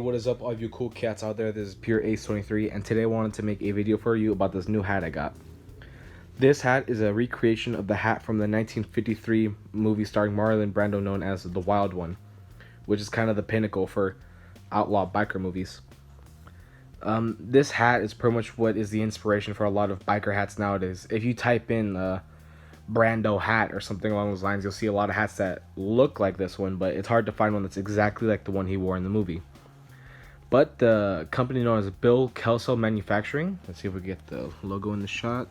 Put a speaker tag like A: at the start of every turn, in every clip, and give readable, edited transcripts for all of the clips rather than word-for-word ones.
A: What is up, all of you cool cats out there? This is Pure Ace 23, and today I wanted to make a video for you about this new hat I got. This hat is a recreation of the hat from the 1953 movie starring Marlon Brando known as The Wild One, which is kind of the pinnacle for outlaw biker movies. This hat is pretty much what is the inspiration for a lot of biker hats nowadays. If you type in Brando hat or something along those lines, you'll see a lot of hats that look like this one, but it's hard to find one that's exactly like the one he wore in the movie. But the company known as Bill Kelso Manufacturing, let's see if we get the logo in the shot.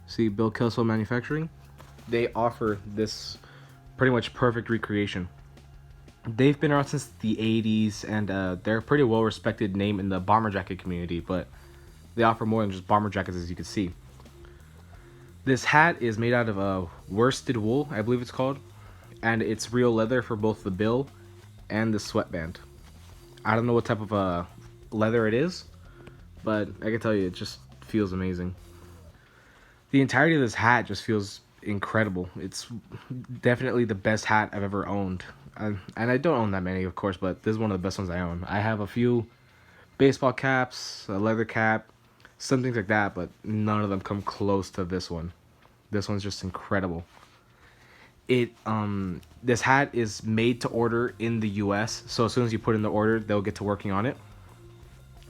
A: See, Bill Kelso Manufacturing, they offer this pretty much perfect recreation. They've been around since the 80s, and they're a pretty well respected name in the bomber jacket community, but they offer more than just bomber jackets, as you can see. This hat is made out of worsted wool, I believe it's called, and it's real leather for both the bill and the sweatband. I don't know what type of leather it is, but I can tell you it just feels amazing. The entirety of this hat just feels incredible. It's definitely the best hat I've ever owned. And I don't own that many, of course, but this is one of the best ones I own. I have a few baseball caps, a leather cap, some things like that, but none of them come close to this one. This one's just incredible. This hat is made to order in the US, so as soon as you put in the order, they'll get to working on it.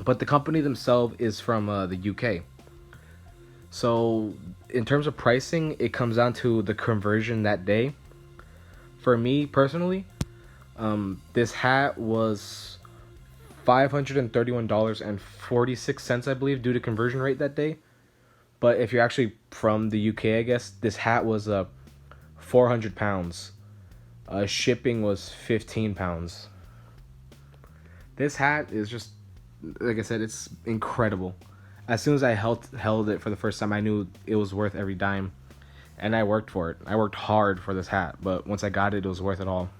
A: But the company themselves is from the UK. So in terms of pricing, it comes down to the conversion that day. For me personally, this hat was $531.46, I believe, due to conversion rate that day. But if you're actually from the UK, I guess, this hat was 400 pounds. Shipping was 15 pounds. This hat is just, like I said, it's incredible. As soon as I held it for the first time, I knew it was worth every dime. And I worked for it. I worked hard for this hat, but once I got it, it was worth it all.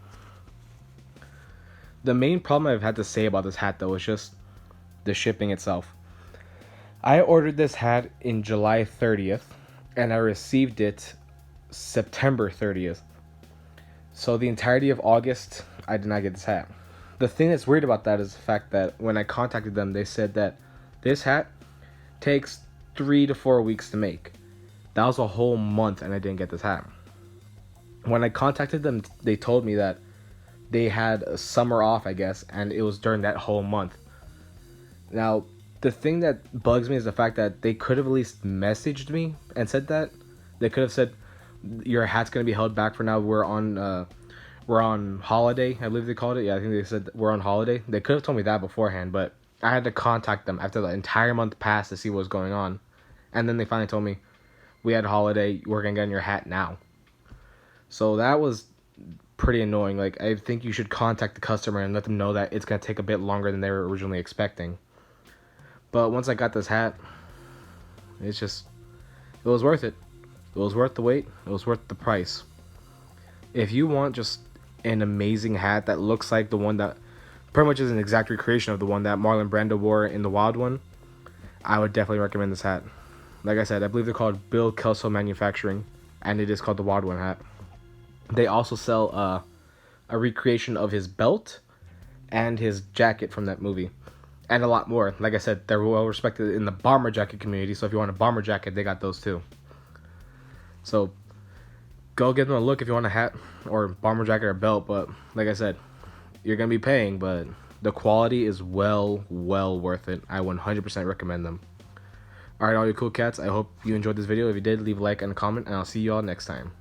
A: The main problem I've had to say about this hat, though, is just the shipping itself. I ordered this hat in July 30th, and I received it September 30th. So the entirety of August, I did not get this hat. The thing that's weird about that is the fact that when I contacted them, they said that this hat takes 3 to 4 weeks to make. That was a whole month and I didn't get this hat. When I contacted them, they told me that they had a summer off, I guess, and it was during that whole month. Now, the thing that bugs me is the fact that they could have at least messaged me and said that. They could have said, your hat's going to be held back for now. We're on holiday, I believe they called it. Yeah, I think they said we're on holiday. They could have told me that beforehand, but I had to contact them after the entire month passed to see what was going on. And then they finally told me, we had a holiday, we're going to get in your hat now. So that was pretty annoying. Like, I think you should contact the customer and let them know that it's going to take a bit longer than they were originally expecting. But once I got this hat, it was worth it. It was worth the wait. It was worth the price. If you want just an amazing hat that looks like the one that pretty much is an exact recreation of the one that Marlon Brando wore in The Wild One, I would definitely recommend this hat. Like I said, I believe they're called Bill Kelso Manufacturing, and it is called the Wild One hat. They also sell a recreation of his belt and his jacket from that movie, and a lot more. Like I said, they're well respected in the bomber jacket community, so if you want a bomber jacket, they got those too. So go give them a look if you want a hat or bomber jacket or belt. But like I said, you're going to be paying, but the quality is well worth it. I 100% recommend them. Alright, all you cool cats, I hope you enjoyed this video. If you did, leave a like and a comment, and I'll see you all next time.